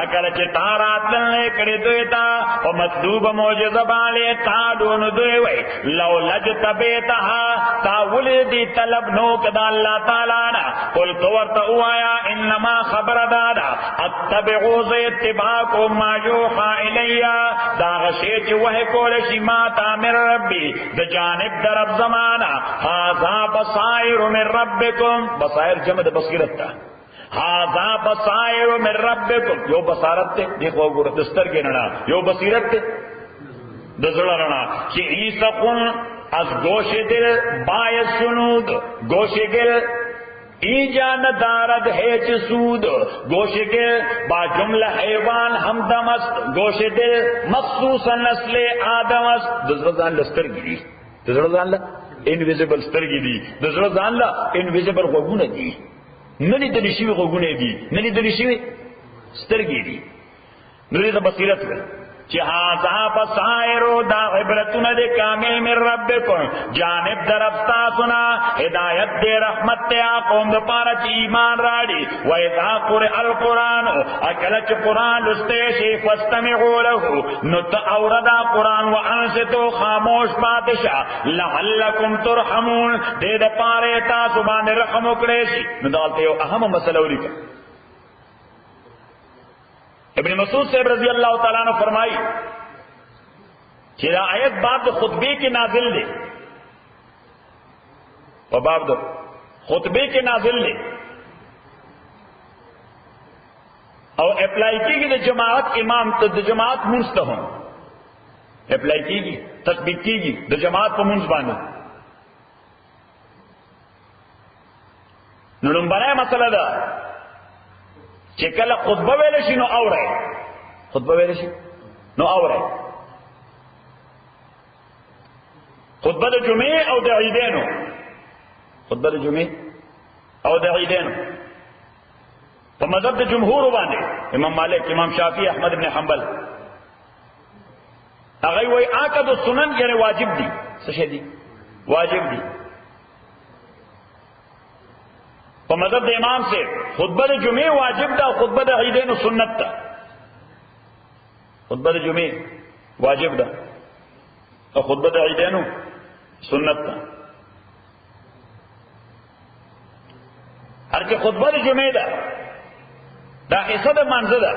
اگر چې تارات لنه کړي دوی تا او مطلوب معجزه باندې تا دون دوی وای لو لجت بیتها تا ولدی طلب نو کدا الله تعالی نا قل تو ورته وایا انما خبر دادا اتبعوا اتباعكم ما يوحى الیا دا غشی چې وه کول شي ما تامر ربي د جانب درب زمانہ هذا بصائر من ربكم بصائر جمع بصیرت هذا بصائر من ربكم یو بصارت ته دیکھو ګور دستر کې نه یو بصیرت ته د زړه رڼا چې عیسقن از گوش دل باعث شنود گوش دل ایجان دارد ہے چسود گوش دل با جملہ حیوان همدمست گوش دل مخصوصا نسل آدم است د زړه ځان لستر گیری د زړه ځان لا انویزیبل سترګې دي د زړه ځان لا انویزیبل غوږونه دي نلی دلی شوی غوگونه دی نلی دلی شوی سترگی دی نلی دا بصیرت کر چی هازا بصائرو دا عبرتون دے کامل من ربکن جانب در افستاسونا ہدایت دے رحمت دے آقوم دا پارا چی ایمان راڑی و اذا قرئ القرآن اکلچ قرآن لستیشی فاستمعو لہو نت اوردا قرآن و انستو خاموش باتشا لعلکم ترحمون دے دا پارے تاسو باندے رحم اکڑیشی ندالتے یو اہم مسئلہ ہولی کا ابن مسعود صاحب رضی اللہ تعالیٰ عنہ فرمائی کہ آیت باب خطبے کے نازل لے اور باب خطبے کے نازل لے اور اپلائی کی گی جماعت امام جماعت منست ہوں اپلائی کی گی تطبیق کی گی جماعت کو منس باندھو نڑمبنا مسئلہ دا چې کله خطبه ویل شي نو اورئ خطبه ویل شي نو اورئ خطبه د جمعې او د عیدینو خطبه د جمعې او د عیدینو په مذهب د جمهور باندې امام مالک امام شافعی احمد ابن حنبل هغه وایي عقد السنن یعنی واجب دي څه شي دي واجب دي په مذهب د امام سے خطبه د جمعې واجب ده او خطبه د عیدین سنت ده خطبه د جمعې واجب ده او خطبه د عیدینو سنت ده. هر چې خطبه د جمعې ده دا حصہ د مانځه ده،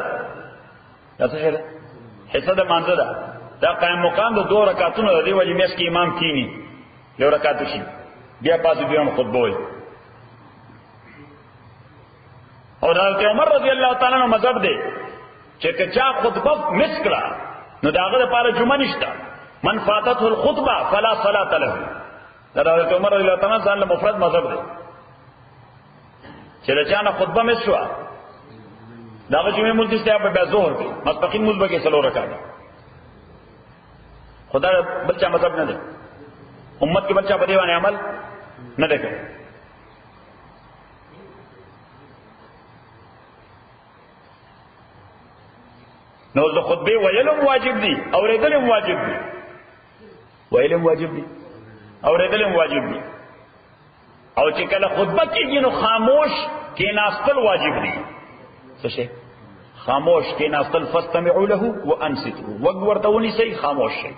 دا څه ده؟ حصہ د مانځه ده. دا قائم مقام د 2 رکعاتونو د دې وجې میاشت کې امام کینی یو رکعت شي بیا پاسې بیا خطبه وي. او حضرت عمر رضی الله تعالی عنہ مذهب دی چې کچا خطبه مس کړه نو داغه لپاره جمعه نشته. من فاتته الخطبه فلا صلاه له. دا حضرت عمر رضی الله تعالی عنہ مفرد مذهب دی چې رچانه خطبه مس شو داغه جمعه ملتسته په بیا ظهر کې مسبقین ملبه کې 3 رکعات. خدا بچا مذهب نه دی، امت کې بچا په دی باندې عمل نه دی کوي. نو د خطبه ویلم واجب دي اوریدلم واجب دي، ویلم واجب دي اوریدلم واجب دي. او چې کله خطبه کېږي نو خاموش کېناستل واجب دي. څه شي؟ خاموش کېناستل. فاستمعوا له وانصتوا، وګ ورته ونیسئ، خاموش شئ.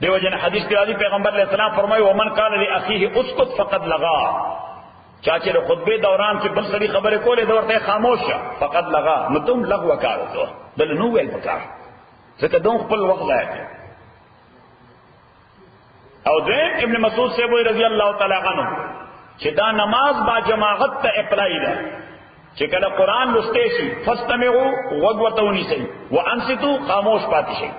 دیو جن حدیث کې راځي پیغمبر علیہ السلام فرمایي ومن قال لاخيه اسكت فقد لغا. چاچه د خطبه دوران کې بل سړي خبره کوله دا ورته خاموش شه فقط لغا، نو تم لغو کارو ته بل نو ویل پکار ځکه دوه خپل وخت ضایع کړ. او دین ابن مسعود سے رضی اللہ تعالی عنہ چې دا نماز با جماعت ته اپلای ده چې کله قران لسته شي فاستمعوا وغوتونی سي وانصتوا خاموش پاتې شي.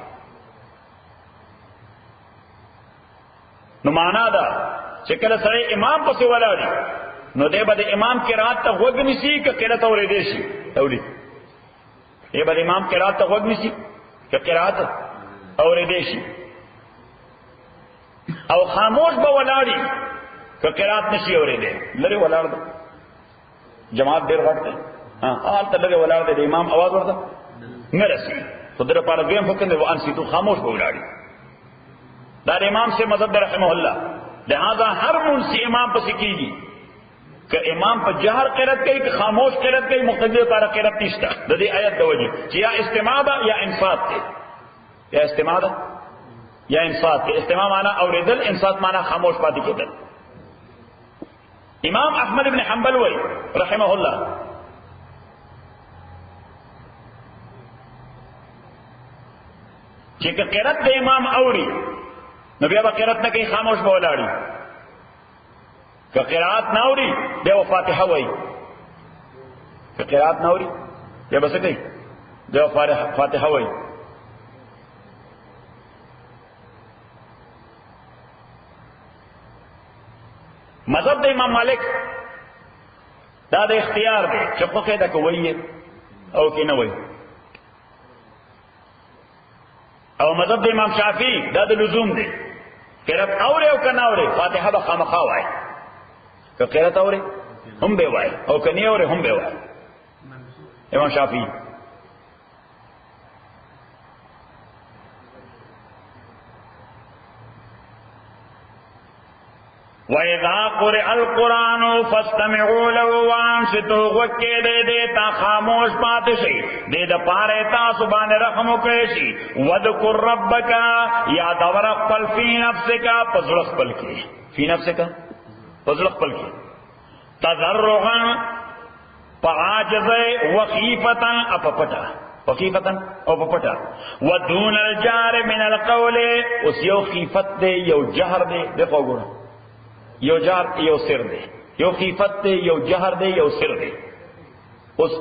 نو معنا دا چې کله سره امام پسې ولاړی نو دې به د امام قرات ته وګ نسی ک قرات اورېدې شي تولی دې به امام قرات ته وګ نسی ک قرات اورېدې شي او خاموش به ولاړی ک قرات نشي اورېدې لری ولاړ ده جماعت ډېر غټ ده حال ته لری ولاړ ده د امام आवाज ورته نه رسي خدای په دې هم فکر وان سي تو خاموش به ولاړی. دا امام سے مذهب رحمه الله لہذا ہر منسی امام پسې کیږي کہ امام پر جہر قرات کوي کہ خاموش قرات کوي مقتدی لپاره قرات نشته. د دې آیت د وجه چې یا استماع ده یا انصات ده، یا استماع ده یا انصات ده. استماع معنا اوریدل، انصات معنا خاموش پاتې کېدل. امام احمد ابن حنبل وی رحمه الله چې قرات د امام اوري نو بیا به قرات نه کوي، خاموش به ولاړی. که قرات ناوری بیا و فاتحه وای، که قرات ناوری بیا بس کوي بیا فاتحه وای. مذهب د امام مالک دا د اختیار دی چې په قاعده کوي او کې نه وای. او مذهب د امام شافعي دا د لزوم دی، قرات اوري او کنه اوري فاتحه به خامخا وای. که قرات اوري هم به وای او کني اوري هم به وای. امام شافعي وَإِذَا قُرِئَ الْقُرْآنُ فَاسْتَمِعُوا لَهُ وَأَنصِتُوا وَكِّ دې تا خاموش پاتې شي دې د پاره تاسو باندې رحم وکړي شي. وَذْكُرْ رَبَّكَ یاد اور خپل فی نفسک پزړه خپل کې فی نفسک پزړه خپل کې تضرعا فعاجز وخیفتا اپپټا وخیفتا او پپټا ودون الجار من القول اوس یو خیفت دې یو جهر دې دغه وګوره یو جهر یو سر دے، یو خیفت دے یو جهر دے یو سر دے. اس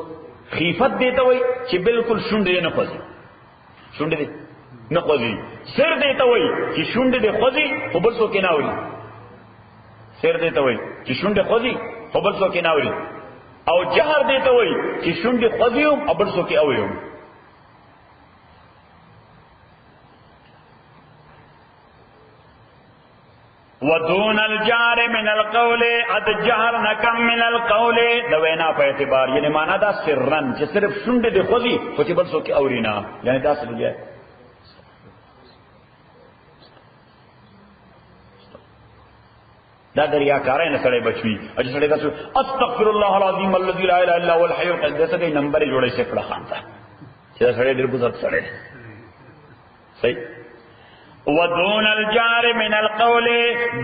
خیفت دیتا ہوئی چی بالکل شنڈ دے نہ خوزی، شنڈ دے نہ خوزی. سر دیتا ہوئی چی شنڈ دے خوزی خبر سو کے ناوری، سر دیتا ہوئی چی شنڈ خوزی خبر سو کے ناوری. او جهر دیتا ہوئی چی شنڈ خوزی ہم خبر سو کے اوئی ہم. ودون الجار من القول اد جهر نکم من القول د وینا په اعتبار یعنی معنا دا سرن چې صرف شونډه دی خوځي خو چې بل څوک اورینا یعنی دا څه دی. دا ریاکارۍ نه سړی بچوي او چې سړی تاسو استغفر الله العظیم الذي لا اله الا هو الحي القيوم داسې کوي نمبر یې جوړی سکړه خان ته چې دا سړی ډېر بزرګ سړی دی صحیح ودون الجار من القول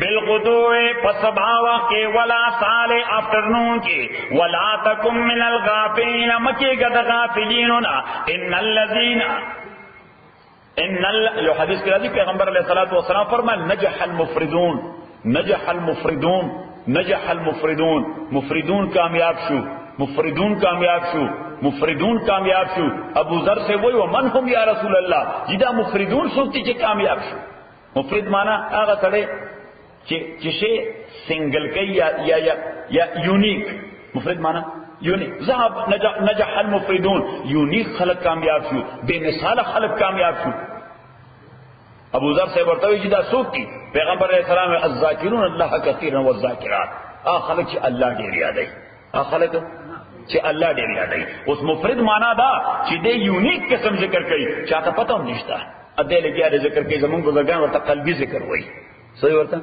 بالغدو فصبح وقت ولا صال افٹرنون کی ولا تکم من الغافلین مکی گد غافلیننا یو حدیث کی راضی پیغمبر علیہ الصلوۃ والسلام فرمائے نجح المفردون مفردون کامیاب شو مفردون کامیاب شو ابو ذر سے وہی ومن هم یا رسول اللہ جدا مفردون سوکتی چی کامیاب شو مفرد مانا آغا سڑے چی سنگل کئی یا یونیک مفرد مانا یونیک ذهب نجح المفردون یونیک خلق کامیاب شو بے مثال خلق کامیاب شو ابو ذر سے ورطوی جدا سوکتی پیغمبر علیہ السلام الذاکرون اللہ کثیرا والذاکرات خلق چی اللہ دیر یادئی خلق چې الله ډېر یادای اوس مفرد معنا دا چې د یونیک قسم ذکر کوي چاته پته هم نشته ا دې لګیا ذکر کوي زمونږ بزرګان ورته قلبي ذکر وایي صحیح ورته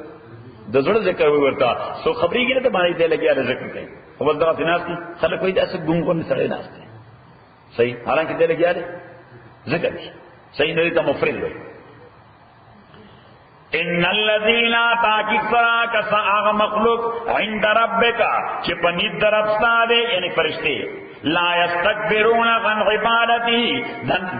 د زړه ذکر وایي ورته سو خبري کې ته باندې دې لګیا ذکر کوي خو بل درته ناس دي خلک وایي داسې ګونګون سره ناس دي صحیح حالانکه دې لګیا ذکر صحیح نه ته مفرد وایي ان الذين تاكسرا كساغ مخلوق عند ربك چپنی درب ساده یعنی فرشتے لا يستكبرون عن عبادته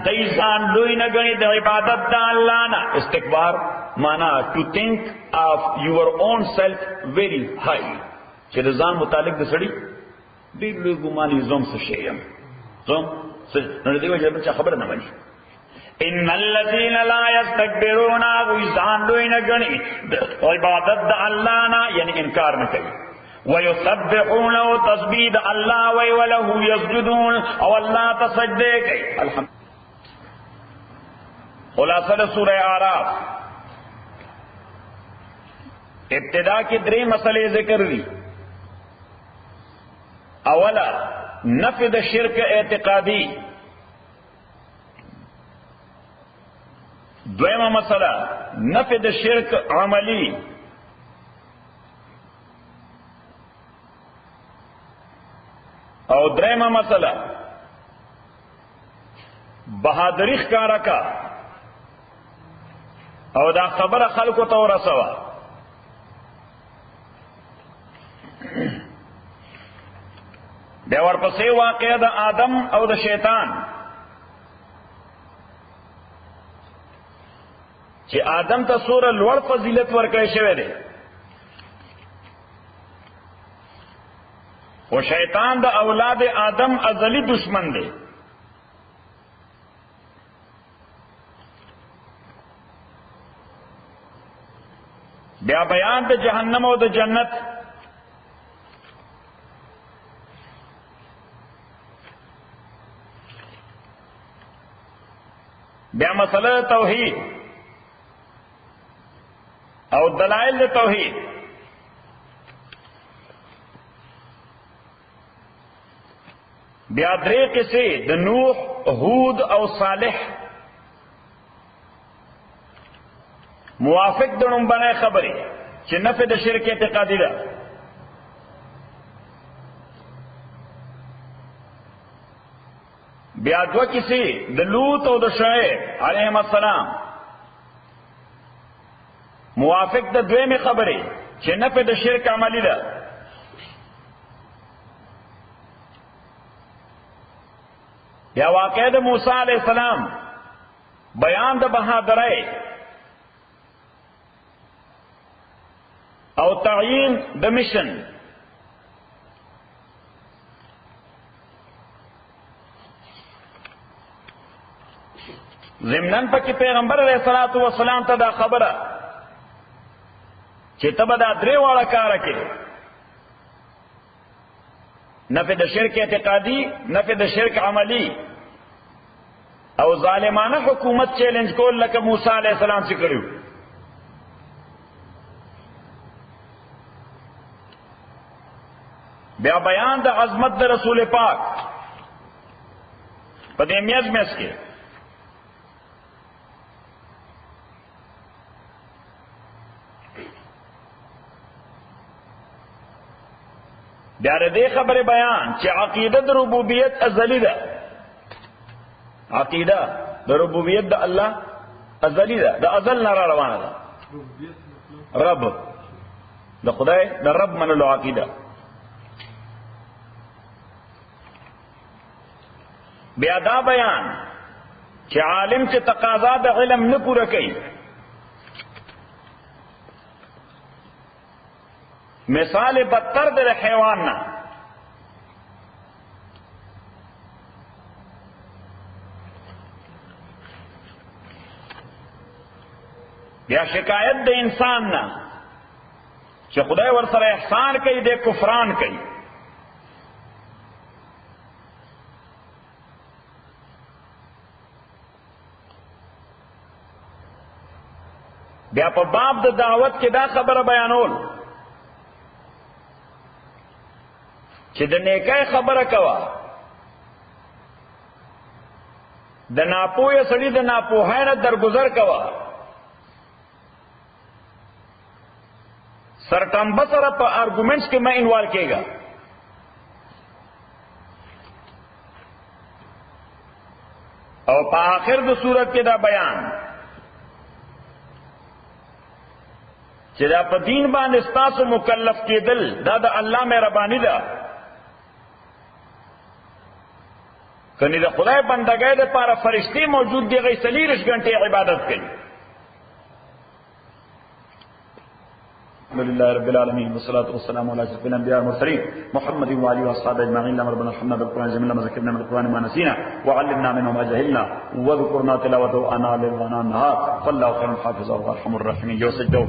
دیسان لوی نگنی د عبادت د الله نه استکبار مانا to think of your own self very high چې د ځان متعلق د سړي ډېر لوی ګماني زوم څه شیم زوم نو دې وجه چې خبر نه مانی ان الذين لا يستكبرون ويزان لوی نگنی عبادت د الله نه یعنی انکار نه کوي ويسبحون تسبيح الله وله يسجدون او الله تسجده کوي الحمد خلاصہ سورہ اعراف ابتدا کی 3 مسئلے ذکر ہوئی اولا نفی د شرک اعتقادی دویمہ مسئلہ نفی د شرک عملی او دریمہ مسئلہ بہادری ښکارا کا او دا خبر خلکو ته ورسوا بیا ورپسې واقعه د آدم او د شیطان چې آدم ته سوره لوړ فضیلت ورکړی شوی دی او شیطان د اولاد آدم ازلی دشمن دی بیا بیان د جہنم او د جنت بیا مسئلہ توحید او دلائل توحید بیا درې قصې د نوح هود او صالح موافق د لومبنۍ خبرې چې نفي د شرک اعتقادي ده بیا دوه کیسې د لوط او د شعیب علیهم السلام موافق د دویمې خبرې چې نفي د شرک عملی ده یا واقع د موسی علیہ السلام بیان د بہادرۍ او تعیین د مشن ضمناً پکې پیغمبر علیہ الصلوۃ والسلام ته دا خبره چې تبه دا درې واړه کار کوي نفي د شرک اعتقادي نفي د شرک عملی او ظالمانه حکومت چیلنج کول لکه موسی علیہ السلام چې کړو بیا بیان د عظمت د رسول پاک په دې میز کې بیا دې خبره بیان چې عقیده د ربوبیت ازلی ده، عقیده د ربوبیت د الله ازلی ده، د ازل نه را روانه ده. رب د خدای د رب منلو عقیده. بیا دا بیان چې عالم چې تقاضا د علم نه پوره کوي، مثال بدتر د حیوان نه. بیا شکایت د انسان نه چې خدای ور سره احسان کوي، د کفران کوي. بیا په باب د دعوت کې دا خبره بیانول چې د نیکای خبره کوا، د ناپوهه سړي د ناپوهۍ نه درگذر کوا، سرټمبه سره په آرګومنټس کې مې انوالو کېږه. او په آخر د صورت کې دا بیان چې دا په دین باندې ستاسو مکلف کېدل دا د الله مهرباني ده. کني د خدای بندګۍ لپاره فرشتي موجود دي، غي 40 غنټې عبادت کوي. الحمد لله رب العالمين والصلاة والسلام على أشرف الأنبياء والمرسلين محمد وآله وأصحابه أجمعين. اللهم ربنا ارحمنا بالقرآن جميعا وذكرنا من القرآن ما نسينا وعلمنا منه ما جهلنا واذكرنا تلاوته آناء الليل وآناء النهار فالله خير حافظا وأرحم الراحمين. جو سجدوا